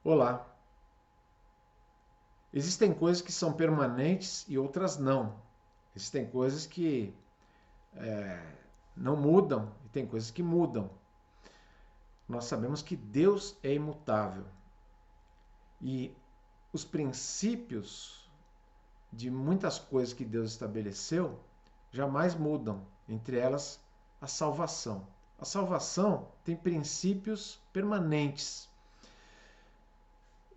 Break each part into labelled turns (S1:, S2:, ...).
S1: Olá. Existem coisas que são permanentes e outras não. Existem coisas que não mudam e tem coisas que mudam. Nós sabemos que Deus é imutável e os princípios de muitas coisas que Deus estabeleceu jamais mudam, entre elas a salvação. A salvação tem princípios permanentes.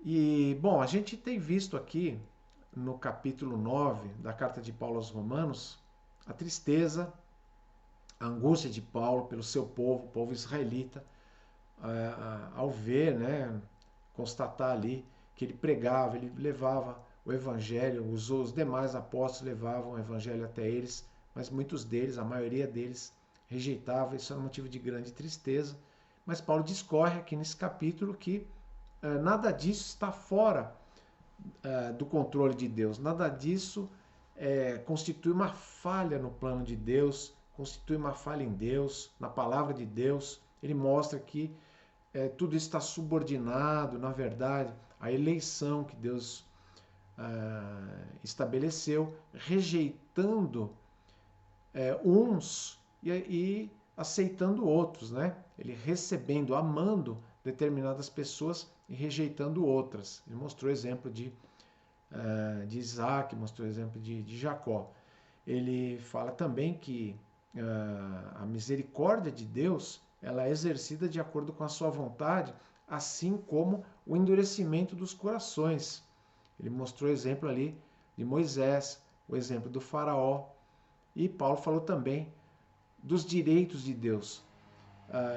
S1: E, bom, a gente tem visto aqui no capítulo 9 da carta de Paulo aos Romanos a tristeza, a angústia de Paulo pelo seu povo, o povo israelita, ao ver, né, constatar ali que ele pregava, ele levava o evangelho, os demais apóstolos levavam o evangelho até eles, mas muitos deles, a maioria deles, rejeitava, isso era motivo de grande tristeza. Mas Paulo discorre aqui nesse capítulo que nada disso está fora do controle de Deus, nada disso constitui uma falha no plano de Deus, constitui uma falha em Deus, na palavra de Deus. Ele mostra que tudo isso está subordinado, na verdade, à eleição que Deus estabeleceu, rejeitando uns e aceitando outros, né? Ele recebendo, amando determinadas pessoas e rejeitando outras. Ele mostrou exemplo de Isaac, mostrou exemplo de Jacó. Ele fala também que a misericórdia de Deus ela é exercida de acordo com a sua vontade, assim como o endurecimento dos corações. Ele mostrou exemplo ali de Moisés, o exemplo do faraó. E Paulo falou também dos direitos de Deus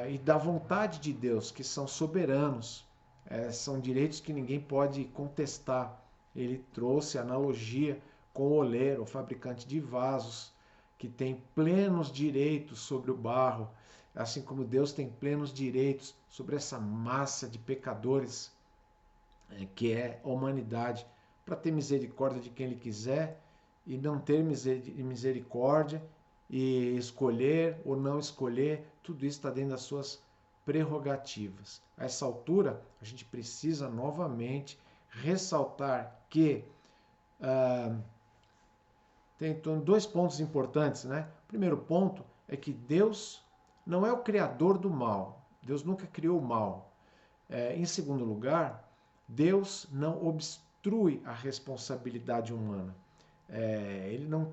S1: e da vontade de Deus, que são soberanos, são direitos que ninguém pode contestar. Ele trouxe analogia com o oleiro, o fabricante de vasos, que tem plenos direitos sobre o barro, assim como Deus tem plenos direitos sobre essa massa de pecadores que é a humanidade, para ter misericórdia de quem Ele quiser e não ter misericórdia e escolher ou não escolher, tudo isso está dentro das suas prerrogativas. A essa altura, a gente precisa novamente ressaltar que tem dois pontos importantes, né? O primeiro ponto é que Deus não é o criador do mal. Deus nunca criou o mal. Em segundo lugar, Deus não obstrui a responsabilidade humana. Ele não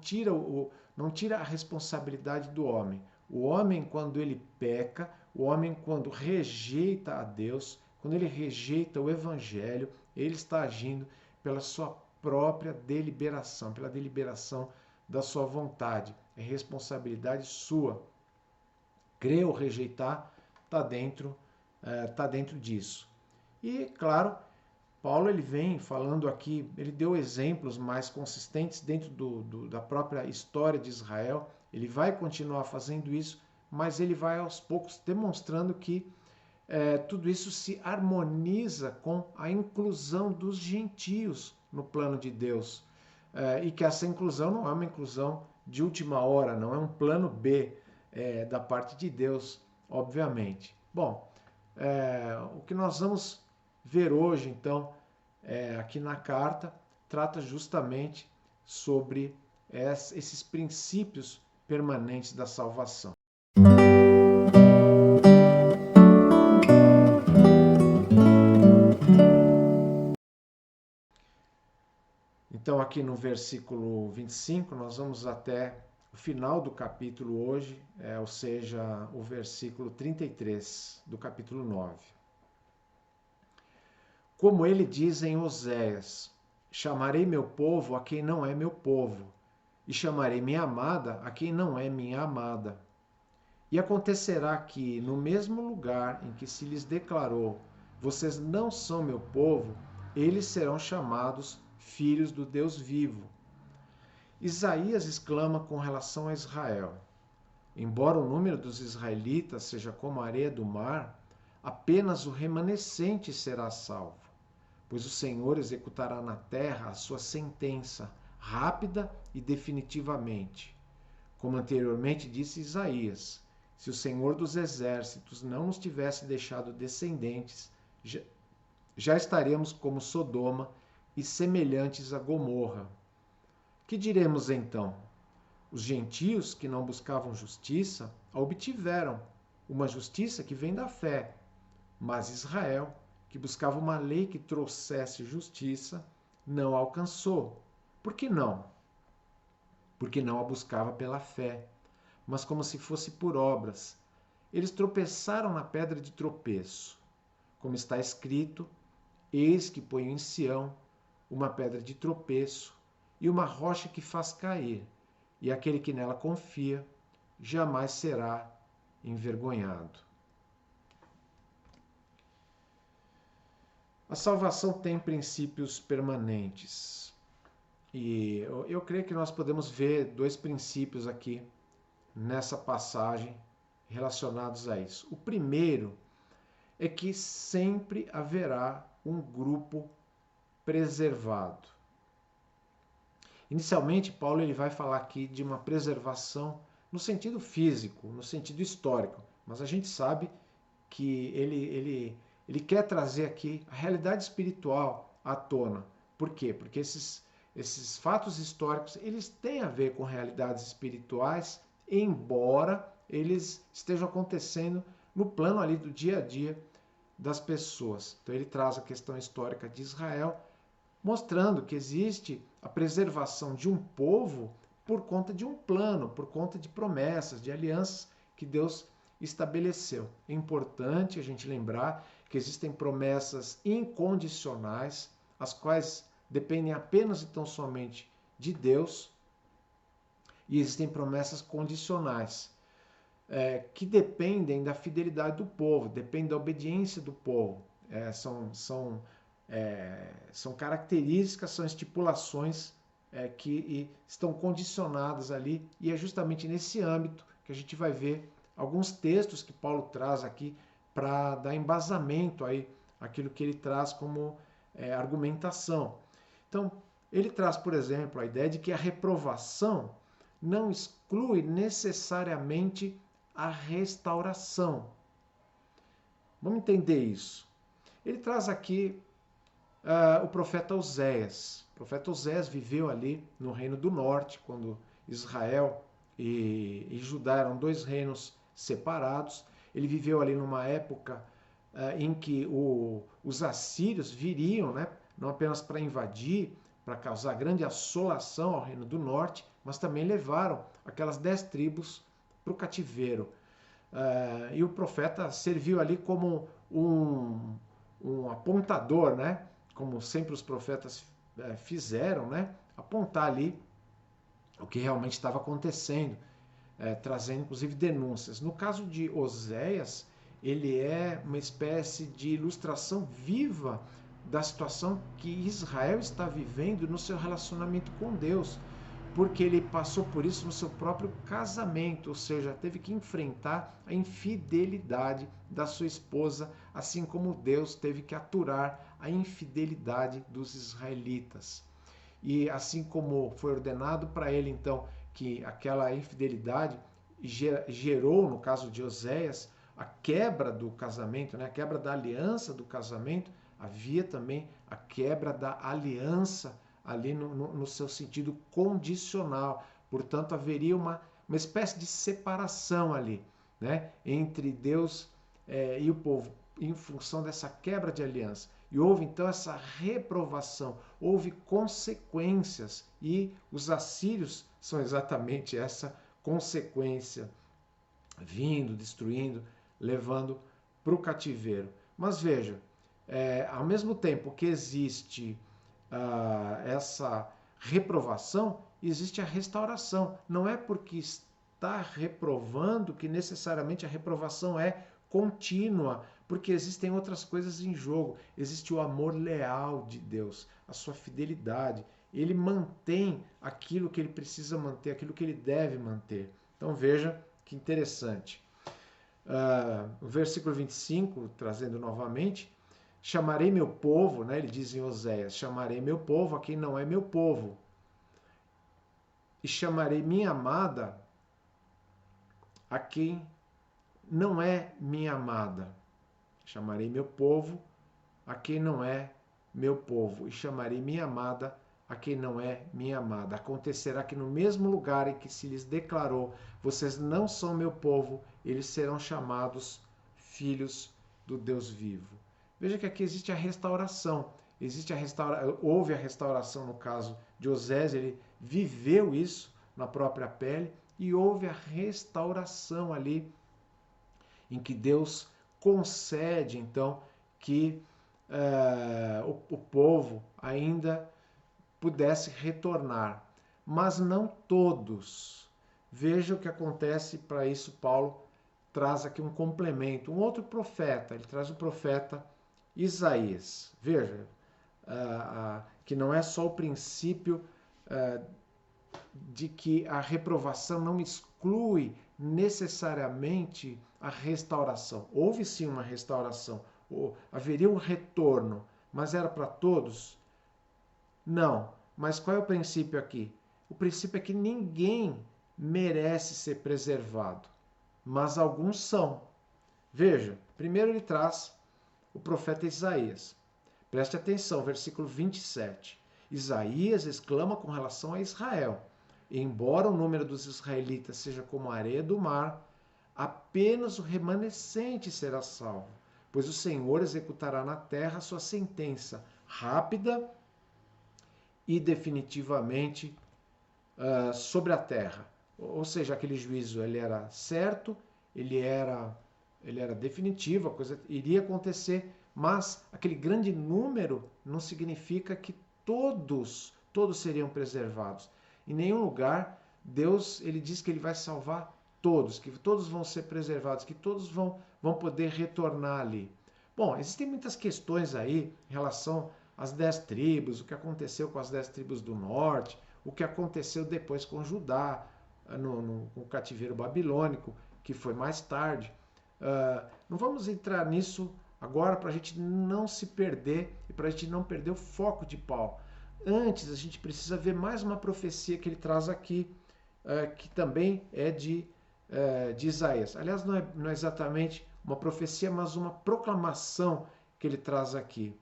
S1: tira a responsabilidade do homem. O homem, quando ele peca, o homem, quando rejeita a Deus, quando ele rejeita o Evangelho, ele está agindo pela sua própria deliberação, pela deliberação da sua vontade. É responsabilidade sua. Crer ou rejeitar está dentro disso. E, claro, Paulo ele vem falando aqui, ele deu exemplos mais consistentes dentro da própria história de Israel. Ele vai continuar fazendo isso, mas ele vai aos poucos demonstrando que tudo isso se harmoniza com a inclusão dos gentios no plano de Deus. E que essa inclusão não é uma inclusão de última hora, não é um plano B da parte de Deus, obviamente. Bom, o que nós vamos ver hoje, então, aqui na carta, trata justamente sobre esses princípios permanentes da salvação. Então, aqui no versículo 25, nós vamos até o final do capítulo hoje, ou seja, o versículo 33 do capítulo 9. Como ele diz em Oséias: chamarei meu povo a quem não é meu povo, e chamarei minha amada a quem não é minha amada. E acontecerá que, no mesmo lugar em que se lhes declarou: vocês não são meu povo, eles serão chamados filhos do Deus vivo. Isaías exclama com relação a Israel: embora o número dos israelitas seja como a areia do mar, apenas o remanescente será salvo, pois o Senhor executará na terra a sua sentença, rápida e definitivamente. Como anteriormente disse Isaías: se o Senhor dos exércitos não nos tivesse deixado descendentes, já estaríamos como Sodoma e semelhantes a Gomorra. Que diremos então? Os gentios que não buscavam justiça a obtiveram, uma justiça que vem da fé. Mas Israel, que buscava uma lei que trouxesse justiça, não a alcançou. Por que não? Porque não a buscava pela fé, mas como se fosse por obras. Eles tropeçaram na pedra de tropeço. Como está escrito, eis que ponho em Sião uma pedra de tropeço e uma rocha que faz cair, e aquele que nela confia jamais será envergonhado. A salvação tem princípios permanentes. E eu creio que nós podemos ver dois princípios aqui nessa passagem relacionados a isso. O primeiro é que sempre haverá um grupo preservado. Inicialmente, Paulo ele vai falar aqui de uma preservação no sentido físico, no sentido histórico, mas a gente sabe que ele quer trazer aqui a realidade espiritual à tona. Por quê? Porque esses fatos históricos eles têm a ver com realidades espirituais, embora eles estejam acontecendo no plano ali do dia a dia das pessoas. Então ele traz a questão histórica de Israel, mostrando que existe a preservação de um povo por conta de um plano, por conta de promessas, de alianças que Deus estabeleceu. É importante a gente lembrar que existem promessas incondicionais, as quais dependem apenas e tão somente de Deus, e existem promessas condicionais, que dependem da fidelidade do povo, dependem da obediência do povo. São características, são estipulações que estão condicionadas ali, e é justamente nesse âmbito que a gente vai ver alguns textos que Paulo traz aqui para dar embasamento aí aquilo que ele traz como argumentação. Então, ele traz, por exemplo, a ideia de que a reprovação não exclui necessariamente a restauração. Vamos entender isso. Ele traz aqui o profeta Oséias. O profeta Oséias viveu ali no Reino do Norte, quando Israel e Judá eram dois reinos separados. Ele viveu ali numa época em que os assírios viriam, né, não apenas para invadir, para causar grande assolação ao Reino do Norte, mas também levaram aquelas 10 tribos para o cativeiro. E o profeta serviu ali como um apontador, né? Como sempre os profetas fizeram, né? Apontar ali o que realmente estava acontecendo, trazendo inclusive denúncias. No caso de Oséias, ele é uma espécie de ilustração viva da situação que Israel está vivendo no seu relacionamento com Deus, porque ele passou por isso no seu próprio casamento, ou seja, teve que enfrentar a infidelidade da sua esposa, assim como Deus teve que aturar a infidelidade dos israelitas. E assim como foi ordenado para ele, então, que aquela infidelidade gerou, no caso de Oséias, a quebra do casamento, né? A quebra da aliança do casamento, havia também a quebra da aliança ali no seu sentido condicional. Portanto, haveria uma espécie de separação ali, né, entre Deus e o povo, em função dessa quebra de aliança. E houve então essa reprovação, houve consequências, e os assírios são exatamente essa consequência, vindo, destruindo, levando para o cativeiro. Mas veja, ao mesmo tempo que existe essa reprovação, existe a restauração. Não é porque está reprovando que necessariamente a reprovação é contínua, porque existem outras coisas em jogo. Existe o amor leal de Deus, a sua fidelidade. Ele mantém aquilo que ele precisa manter, aquilo que ele deve manter. Então veja que interessante. O versículo 25, trazendo novamente, chamarei meu povo, né, ele diz em Oséias, chamarei meu povo a quem não é meu povo, e chamarei minha amada a quem não é minha amada. Chamarei meu povo a quem não é meu povo, e chamarei minha amada a quem não é minha amada. Acontecerá que no mesmo lugar em que se lhes declarou, vocês não são meu povo, eles serão chamados filhos do Deus vivo. Veja que aqui existe a restauração. Houve a restauração no caso de Osés, ele viveu isso na própria pele, e houve a restauração ali, em que Deus concede, então, que o povo ainda pudesse retornar. Mas não todos. Veja o que acontece. Para isso Paulo traz aqui um complemento, um outro profeta. Ele traz o profeta Isaías. Veja, que não é só o princípio de que a reprovação não exclui necessariamente a restauração. Houve sim uma restauração, haveria um retorno, mas era para todos? Não. Mas qual é o princípio aqui? O princípio é que ninguém merece ser preservado, mas alguns são. Veja, primeiro ele traz o profeta Isaías. Preste atenção, versículo 27. Isaías exclama com relação a Israel: embora o número dos israelitas seja como a areia do mar, apenas o remanescente será salvo, pois o Senhor executará na terra sua sentença rápida e definitivamente sobre a terra. Ou seja, aquele juízo ele era certo, ele era definitivo, a coisa iria acontecer, mas aquele grande número não significa que todos seriam preservados. Em nenhum lugar Deus ele diz que ele vai salvar todos, que todos vão ser preservados, que todos vão poder retornar ali. Bom, existem muitas questões aí em relação às 10 tribos, o que aconteceu com as 10 tribos do norte, o que aconteceu depois com Judá, no cativeiro babilônico, que foi mais tarde. Não vamos entrar nisso agora para a gente não se perder e para a gente não perder o foco de Paulo. Antes, a gente precisa ver mais uma profecia que ele traz aqui, que também é de Isaías. Aliás, não é exatamente uma profecia, mas uma proclamação que ele traz aqui.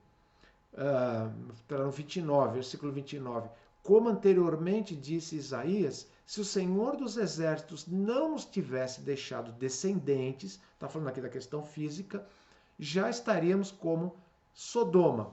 S1: No 29, versículo 29. Como anteriormente disse Isaías, se o Senhor dos Exércitos não nos tivesse deixado descendentes, está falando aqui da questão física, já estaríamos como Sodoma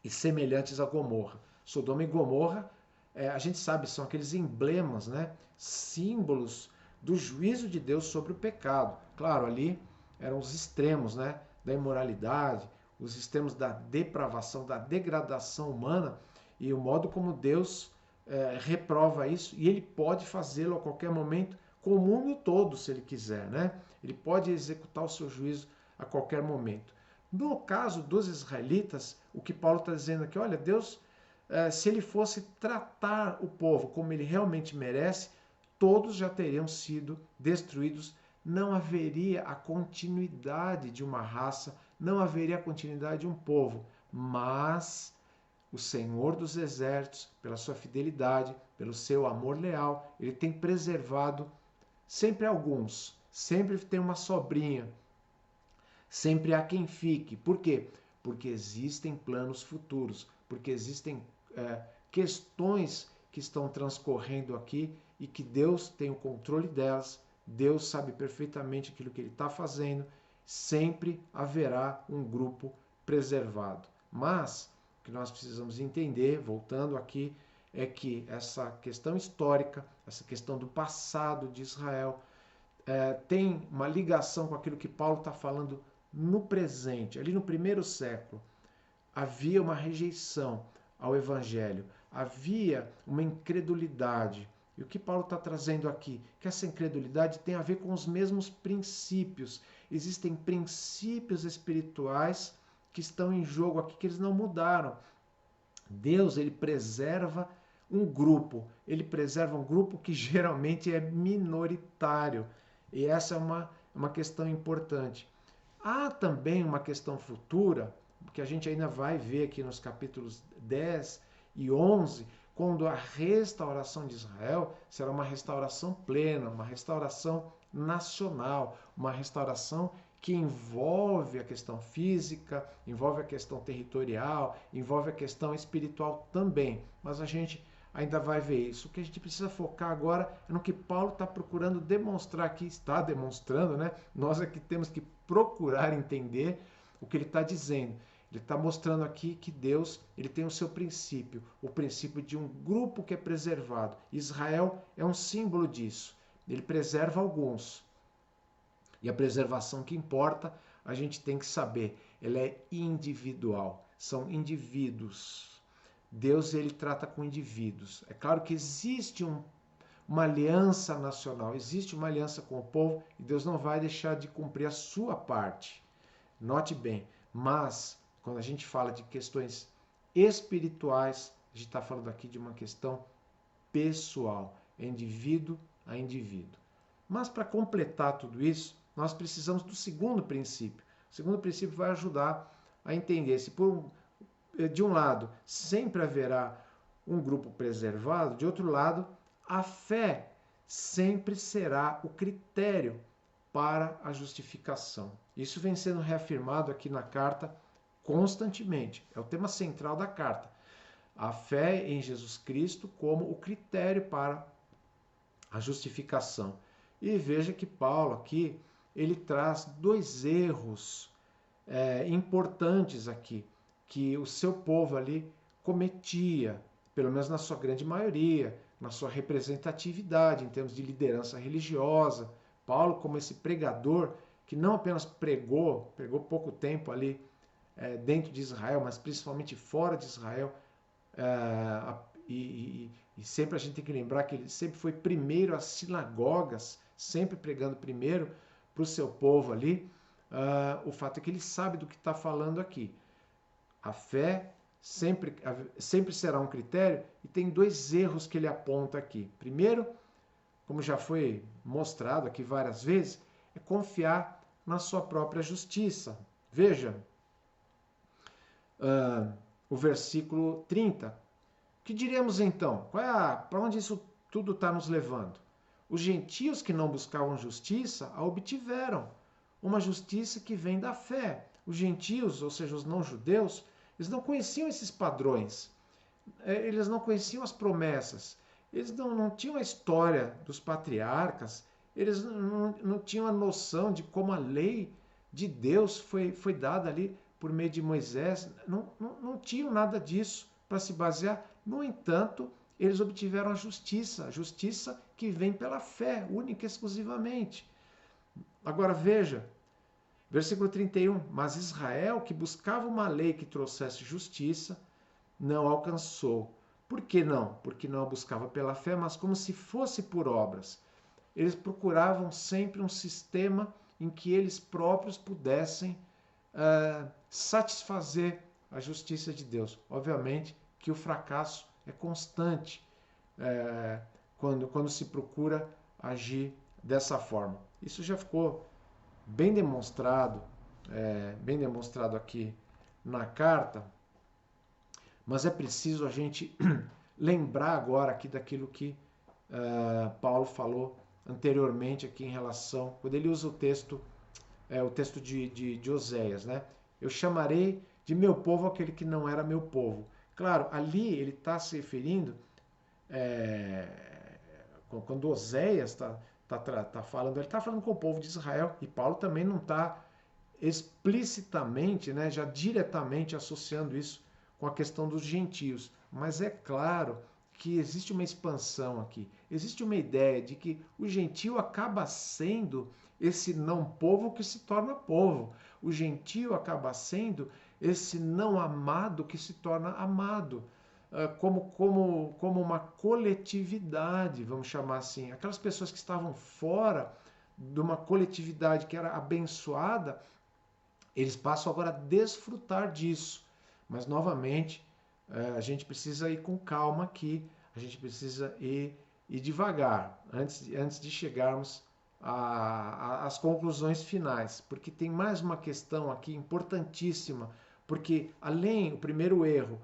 S1: e semelhantes a Gomorra. Sodoma e Gomorra, a gente sabe, são aqueles emblemas, né? Símbolos do juízo de Deus sobre o pecado. Claro, ali eram os extremos, né? Da imoralidade, os extremos da depravação, da degradação humana, e o modo como Deus reprova isso, e ele pode fazê-lo a qualquer momento com o mundo todo, se ele quiser, né? Ele pode executar o seu juízo a qualquer momento. No caso dos israelitas, o que Paulo está dizendo aqui, olha, Deus, se ele fosse tratar o povo como ele realmente merece, todos já teriam sido destruídos, não haveria a continuidade de uma raça, não haveria a continuidade de um povo, mas o Senhor dos Exércitos, pela sua fidelidade, pelo seu amor leal, ele tem preservado sempre alguns, sempre tem uma sobrinha, sempre há quem fique. Por quê? Porque existem planos futuros, porque existem questões que estão transcorrendo aqui e que Deus tem o controle delas, Deus sabe perfeitamente aquilo que ele está fazendo, sempre haverá um grupo preservado. Mas o que nós precisamos entender, voltando aqui, é que essa questão histórica, essa questão do passado de Israel, tem uma ligação com aquilo que Paulo está falando no presente. Ali no primeiro século, havia uma rejeição ao Evangelho, havia uma incredulidade. E o que Paulo está trazendo aqui? Que essa incredulidade tem a ver com os mesmos princípios. Existem princípios espirituais que estão em jogo aqui, que eles não mudaram. Deus, ele preserva um grupo. Ele preserva um grupo que geralmente é minoritário. E essa é uma questão importante. Há também uma questão futura, que a gente ainda vai ver aqui nos capítulos 10 e 11, quando a restauração de Israel será uma restauração plena, uma restauração nacional, uma restauração que envolve a questão física, envolve a questão territorial, envolve a questão espiritual também. Mas a gente ainda vai ver isso. O que a gente precisa focar agora é no que Paulo está procurando demonstrar aqui, está demonstrando, né? Nós é que temos que procurar entender o que ele está dizendo. Ele está mostrando aqui que Deus ele tem o seu princípio, o princípio de um grupo que é preservado. Israel é um símbolo disso. Ele preserva alguns. E a preservação que importa, a gente tem que saber, ela é individual, são indivíduos. Deus ele trata com indivíduos. É claro que existe uma aliança nacional, existe uma aliança com o povo e Deus não vai deixar de cumprir a sua parte. Note bem, mas quando a gente fala de questões espirituais, a gente está falando aqui de uma questão pessoal, indivíduo a indivíduo. Mas para completar tudo isso, nós precisamos do segundo princípio. O segundo princípio vai ajudar a entender se de um lado sempre haverá um grupo preservado, de outro lado a fé sempre será o critério para a justificação. Isso vem sendo reafirmado aqui na carta constantemente. É o tema central da carta. A fé em Jesus Cristo como o critério para a justificação. E veja que Paulo aqui, ele traz dois erros importantes aqui, que o seu povo ali cometia, pelo menos na sua grande maioria, na sua representatividade, em termos de liderança religiosa. Paulo, como esse pregador, que não apenas pregou pouco tempo ali dentro de Israel, mas principalmente fora de Israel, e sempre a gente tem que lembrar que ele sempre foi primeiro às sinagogas, sempre pregando primeiro para o seu povo ali. O fato é que ele sabe do que está falando aqui. A fé sempre será um critério e tem dois erros que ele aponta aqui. Primeiro, como já foi mostrado aqui várias vezes, é confiar na sua própria justiça. Veja o versículo 30. O que diremos então? Para onde isso tudo está nos levando? Os gentios que não buscavam justiça a obtiveram, uma justiça que vem da fé. Os gentios, ou seja, os não-judeus, eles não conheciam esses padrões, eles não conheciam as promessas, eles não tinham a história dos patriarcas, eles não tinham a noção de como a lei de Deus foi dada ali por meio de Moisés, não tinham nada disso para se basear. No entanto, eles obtiveram a justiça que vem pela fé, única e exclusivamente. Agora veja, versículo 31, mas Israel, que buscava uma lei que trouxesse justiça, não alcançou. Por que não? Porque não a buscava pela fé, mas como se fosse por obras. Eles procuravam sempre um sistema em que eles próprios pudessem satisfazer a justiça de Deus. Obviamente que o fracasso é constante quando se procura agir dessa forma. Isso já ficou bem demonstrado aqui na carta, mas é preciso a gente lembrar agora aqui daquilo que Paulo falou anteriormente aqui em relação, quando ele usa o texto de Oséias, né? Eu chamarei de meu povo aquele que não era meu povo. Claro, ali ele está se referindo, quando Oséias está falando, ele está falando com o povo de Israel, e Paulo também não está explicitamente, né, já diretamente associando isso com a questão dos gentios. Mas é claro que existe uma expansão aqui, existe uma ideia de que o gentio acaba sendo esse não povo que se torna povo. O gentio acaba sendo esse não amado que se torna amado. Como uma coletividade, vamos chamar assim. Aquelas pessoas que estavam fora de uma coletividade que era abençoada, eles passam agora a desfrutar disso. Mas, novamente, a gente precisa ir com calma aqui, a gente precisa ir devagar, antes de chegarmos às conclusões finais. Porque tem mais uma questão aqui importantíssima, porque o primeiro erro,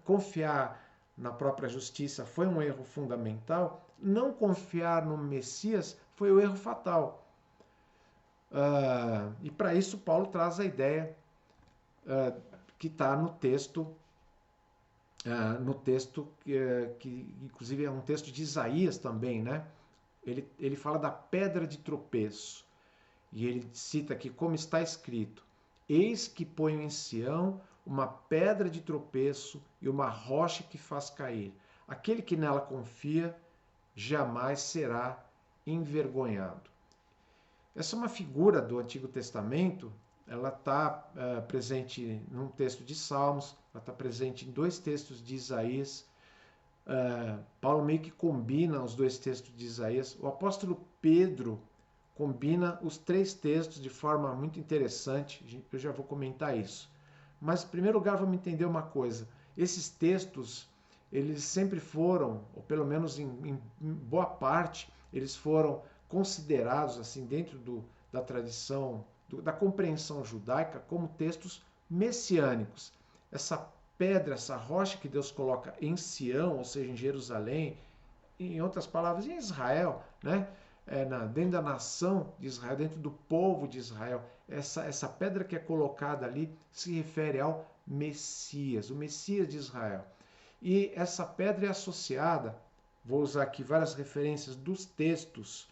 S1: confiar na própria justiça, foi um erro fundamental. Não confiar no Messias foi o erro fatal. E para isso Paulo traz a ideia que está no texto que inclusive é um texto de Isaías também, né? Ele fala da pedra de tropeço. E ele cita aqui como está escrito: Eis que ponho em Sião uma pedra de tropeço e uma rocha que faz cair. Aquele que nela confia jamais será envergonhado. Essa é uma figura do Antigo Testamento, ela está presente num texto de Salmos, ela está presente em dois textos de Isaías. Paulo meio que combina os dois textos de Isaías. O apóstolo Pedro combina os três textos de forma muito interessante. Eu já vou comentar isso. Mas, em primeiro lugar, vamos entender uma coisa. Esses textos, eles sempre foram, ou pelo menos em boa parte, eles foram considerados, assim, dentro da tradição, da compreensão judaica, como textos messiânicos. Essa pedra, essa rocha que Deus coloca em Sião, ou seja, em Jerusalém, em outras palavras, em Israel, né? Dentro da nação de Israel, dentro do povo de Israel, essa pedra que é colocada ali se refere ao Messias, o Messias de Israel. E essa pedra é associada, vou usar aqui várias referências dos textos,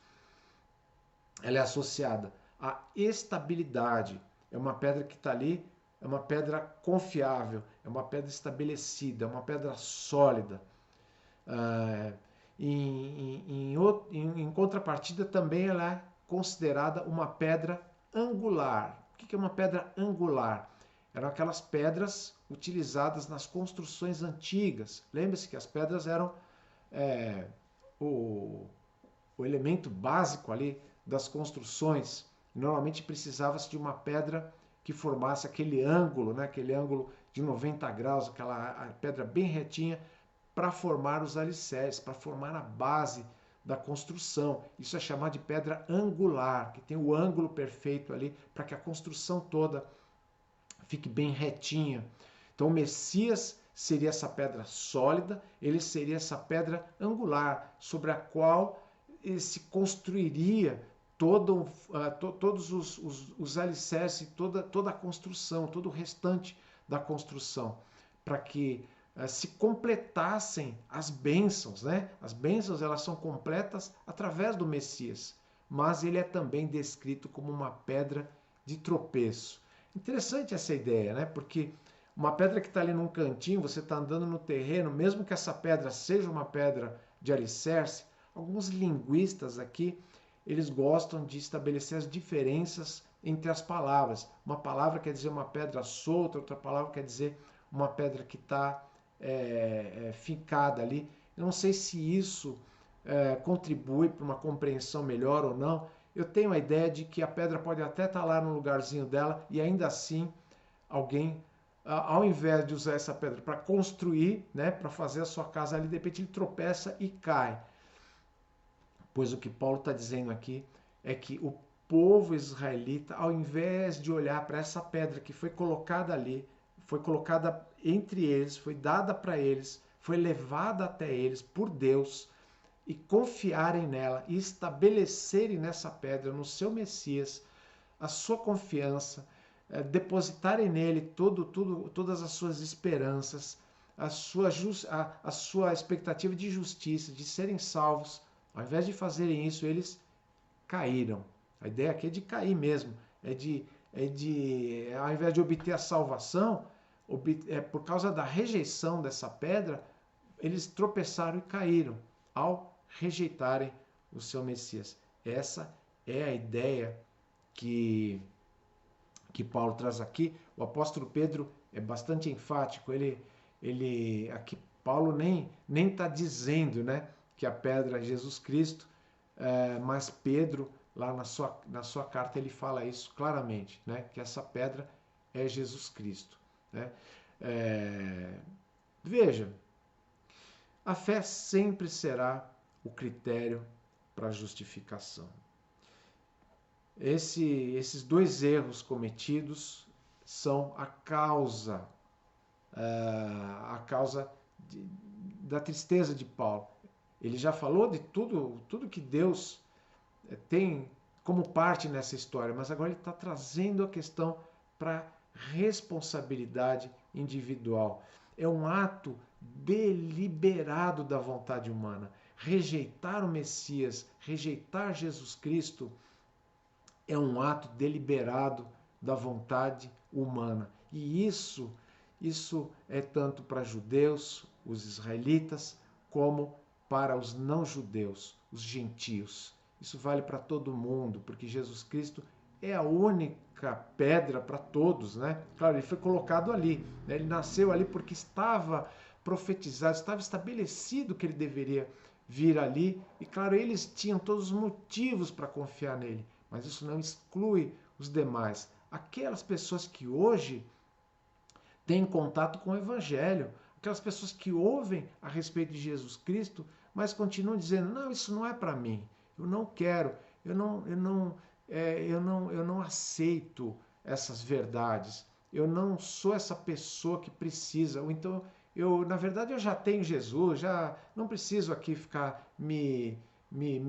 S1: ela é associada à estabilidade. É uma pedra que está ali, é uma pedra confiável, é uma pedra estabelecida, é uma pedra sólida. Em contrapartida, também ela é considerada uma pedra angular. O que é uma pedra angular? Eram aquelas pedras utilizadas nas construções antigas. Lembre-se que as pedras eram o, o elemento básico ali das construções. Normalmente precisava-se de uma pedra que formasse aquele ângulo, né? Aquele ângulo de 90 graus, aquela pedra bem retinha, para formar os alicerces, para formar a base da construção. Isso é chamado de pedra angular, que tem o ângulo perfeito ali para que a construção toda fique bem retinha. Então o Messias seria essa pedra sólida, ele seria essa pedra angular, sobre a qual se construiria todos os alicerces, toda a construção, todo o restante da construção, para que se completassem as bênçãos, né? As bênçãos elas são completas através do Messias, mas ele é também descrito como uma pedra de tropeço. Interessante essa ideia, né? Porque uma pedra que está ali num cantinho, você está andando no terreno, mesmo que essa pedra seja uma pedra de alicerce, alguns linguistas aqui, eles gostam de estabelecer as diferenças entre as palavras. Uma palavra quer dizer uma pedra solta, outra palavra quer dizer uma pedra que está fincada ali. Eu não sei se isso contribui para uma compreensão melhor ou não. Eu tenho a ideia de que a pedra pode até estar lá no lugarzinho dela e ainda assim alguém, ao invés de usar essa pedra para construir, né, para fazer a sua casa ali, de repente ele tropeça e cai. Pois o que Paulo está dizendo aqui é que o povo israelita, ao invés de olhar para essa pedra que foi colocada ali, foi colocada entre eles, foi dada para eles, foi levada até eles por Deus, e confiarem nela e estabelecerem nessa pedra, no seu Messias, a sua confiança, depositarem nele todas as suas esperanças, a sua expectativa de justiça, de serem salvos. Ao invés de fazerem isso, eles caíram. A ideia aqui é de cair mesmo, ao invés de obter a salvação, por causa da rejeição dessa pedra, eles tropeçaram e caíram ao rejeitarem o seu Messias. Essa é a ideia que Paulo traz aqui. O apóstolo Pedro é bastante enfático. Aqui Paulo nem está dizendo, né, que a pedra é Jesus Cristo, mas Pedro lá na sua carta ele fala isso claramente, né, que essa pedra é Jesus Cristo, né? Veja, a fé sempre será o critério para a justificação. Esses dois erros cometidos são a causa da tristeza de Paulo. Ele já falou de tudo que Deus tem como parte nessa história, mas agora ele está trazendo a questão para responsabilidade individual. É um ato deliberado da vontade humana. Rejeitar o Messias, rejeitar Jesus Cristo, é um ato deliberado da vontade humana. E isso é tanto para judeus, os israelitas, como para os não-judeus, os gentios. Isso vale para todo mundo, porque Jesus Cristo é a única pedra para todos, né? Claro, ele foi colocado ali, né? Ele nasceu ali porque estava profetizado, estava estabelecido que ele deveria vir ali, e claro, eles tinham todos os motivos para confiar nele, mas isso não exclui os demais. Aquelas pessoas que hoje têm contato com o Evangelho, aquelas pessoas que ouvem a respeito de Jesus Cristo, mas continuam dizendo, não, isso não é para mim, eu não quero, eu não aceito essas verdades, eu não sou essa pessoa que precisa, ou então na verdade eu já tenho Jesus, já não preciso aqui ficar me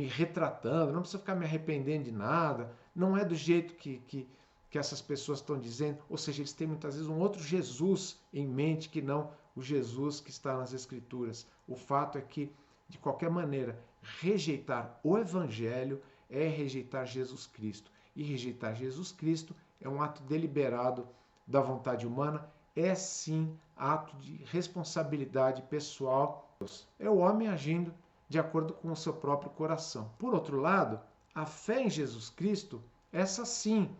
S1: retratando, não preciso ficar me arrependendo de nada, não é do jeito que essas pessoas estão dizendo, ou seja, eles têm muitas vezes um outro Jesus em mente que não o Jesus que está nas Escrituras. O fato é que, de qualquer maneira, rejeitar o Evangelho é rejeitar Jesus Cristo. E rejeitar Jesus Cristo é um ato deliberado da vontade humana, é sim ato de responsabilidade pessoal. É o homem agindo de acordo com o seu próprio coração. Por outro lado, a fé em Jesus Cristo, essa sim,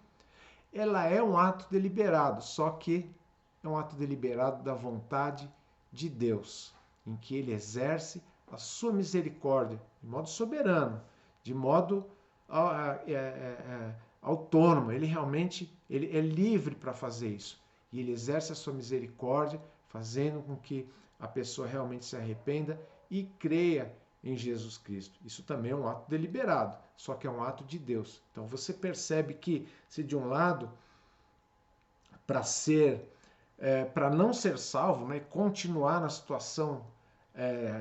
S1: ela é um ato deliberado, só que é um ato deliberado da vontade de Deus, em que ele exerce a sua misericórdia de modo soberano, de modo autônomo. Ele realmente ele é livre para fazer isso. E ele exerce a sua misericórdia, fazendo com que a pessoa realmente se arrependa e creia em Jesus Cristo. Isso também é um ato deliberado, só que é um ato de Deus. Então você percebe que, se de um lado, para não ser salvo, né, continuar na situação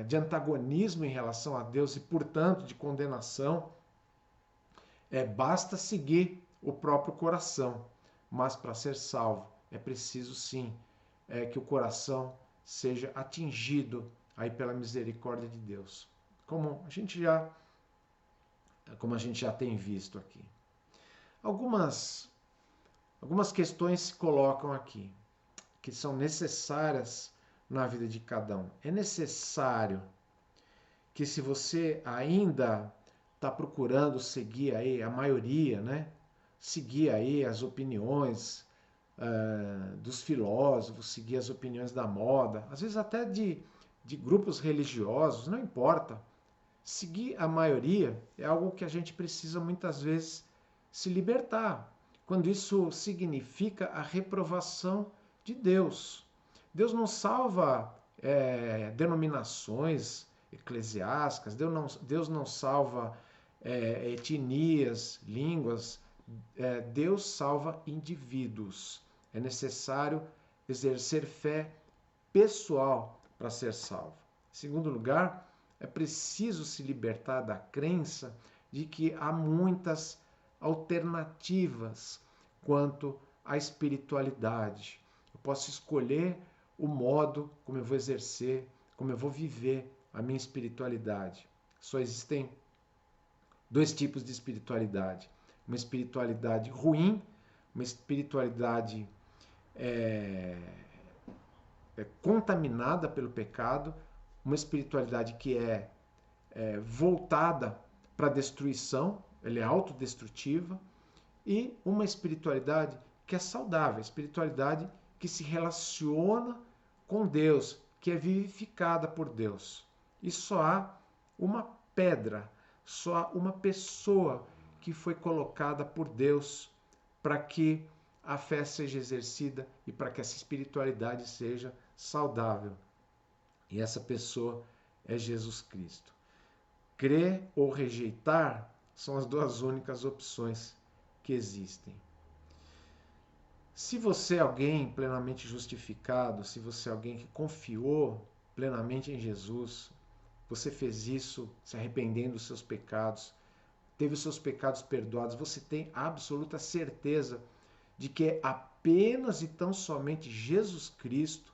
S1: de antagonismo em relação a Deus e, portanto, de condenação, basta seguir o próprio coração. Mas para ser salvo é preciso sim que o coração seja atingido aí pela misericórdia de Deus, como a gente já tem visto aqui. Algumas questões se colocam aqui que são necessárias na vida de cada um. É necessário que, se você ainda está procurando seguir aí a maioria, né? Seguir aí as opiniões dos filósofos, seguir as opiniões da moda, às vezes até de grupos religiosos, não importa. Seguir a maioria é algo que a gente precisa muitas vezes se libertar, quando isso significa a reprovação de Deus. Deus não salva denominações eclesiásticas, Deus não salva etnias, línguas, Deus salva indivíduos. É necessário exercer fé pessoal para ser salvo. Em segundo lugar, é preciso se libertar da crença de que há muitas alternativas quanto à espiritualidade. Eu posso escolher o modo como eu vou exercer, como eu vou viver a minha espiritualidade. Só existem dois tipos de espiritualidade. Uma espiritualidade ruim, uma espiritualidade contaminada pelo pecado, uma espiritualidade que é voltada para a destruição, ela é autodestrutiva, e uma espiritualidade que é saudável, a espiritualidade que se relaciona com Deus, que é vivificada por Deus. E só há uma pedra, só há uma pessoa que foi colocada por Deus para que a fé seja exercida e para que essa espiritualidade seja saudável. E essa pessoa é Jesus Cristo. Crer ou rejeitar são as duas únicas opções que existem. Se você é alguém plenamente justificado, se você é alguém que confiou plenamente em Jesus, você fez isso se arrependendo dos seus pecados, teve os seus pecados perdoados, você tem absoluta certeza de que é apenas e tão somente Jesus Cristo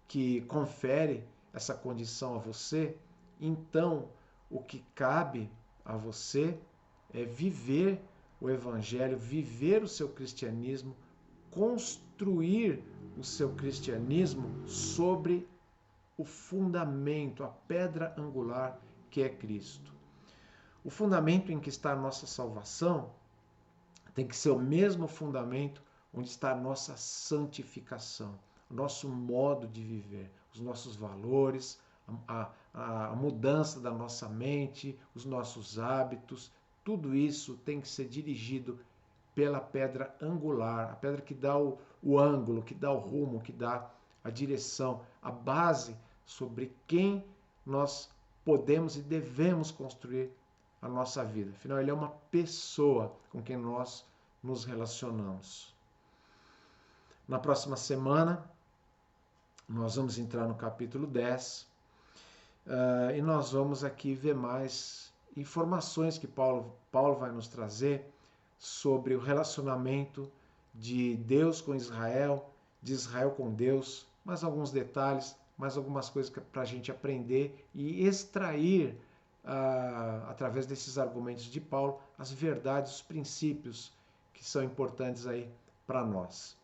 S1: que confere essa condição a você, então o que cabe a você é viver o Evangelho, viver o seu cristianismo, construir o seu cristianismo sobre o fundamento, a pedra angular que é Cristo. O fundamento em que está a nossa salvação tem que ser o mesmo fundamento onde está a nossa santificação, o nosso modo de viver, os nossos valores, a mudança da nossa mente, os nossos hábitos, tudo isso tem que ser dirigido pela pedra angular, a pedra que dá o ângulo, que dá o rumo, que dá a direção, a base sobre quem nós podemos e devemos construir a nossa vida. Afinal, ele é uma pessoa com quem nós nos relacionamos. Na próxima semana, nós vamos entrar no capítulo 10 e nós vamos aqui ver mais informações que Paulo vai nos trazer sobre o relacionamento de Deus com Israel, de Israel com Deus, mais alguns detalhes, mais algumas coisas para a gente aprender e extrair, através desses argumentos de Paulo, as verdades, os princípios que são importantes aí para nós.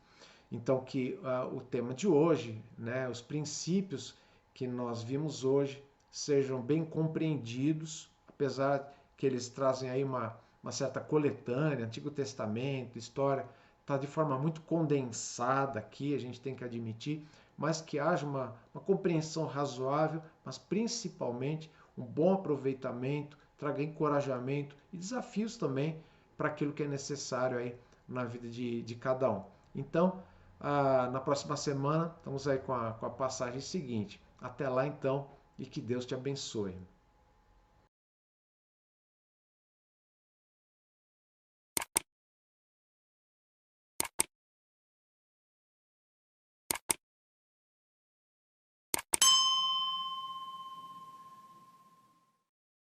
S1: Então, que o tema de hoje, né, os princípios que nós vimos hoje, sejam bem compreendidos, apesar que eles trazem aí uma certa coletânea, Antigo Testamento, história, está de forma muito condensada aqui, a gente tem que admitir, mas que haja uma compreensão razoável, mas principalmente um bom aproveitamento, traga encorajamento e desafios também para aquilo que é necessário aí na vida de cada um. Então, na próxima semana, estamos aí com a passagem seguinte. Até lá então, e que Deus te abençoe.